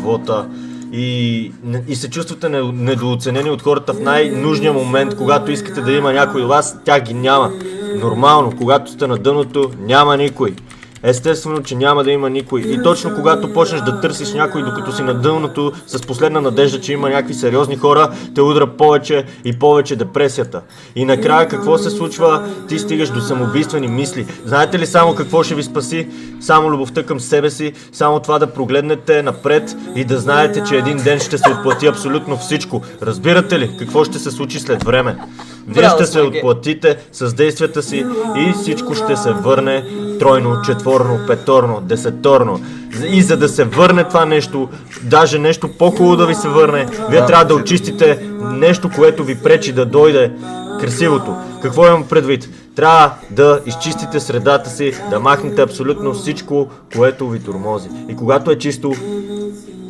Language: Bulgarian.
живота и се чувствате недооценени от хората в най-нужния момент, когато искате да има някой до вас, тях ги няма. Нормално, когато сте на дъното, няма никой. Естествено, че няма да има никой. И точно когато почнеш да търсиш някой, докато си на дъното, с последна надежда, че има някакви сериозни хора, те удра повече и повече депресията. И накрая какво се случва? Ти стигаш до самоубийствени мисли. Знаете ли само какво ще ви спаси? Само любовта към себе си, само това да прогледнете напред и да знаете, че един ден ще се отплати абсолютно всичко. Разбирате ли какво ще се случи след време? Вие ще се отплатите с действията си и всичко ще се върне тройно, четворно, петорно, десеторно. И за да се върне това нещо, даже нещо по-хубаво да ви се върне, вие трябва да очистите нещо, което ви пречи да дойде красивото. Какво имам предвид? Трябва да изчистите средата си, да махнете абсолютно всичко, което ви тормози. И когато е чисто,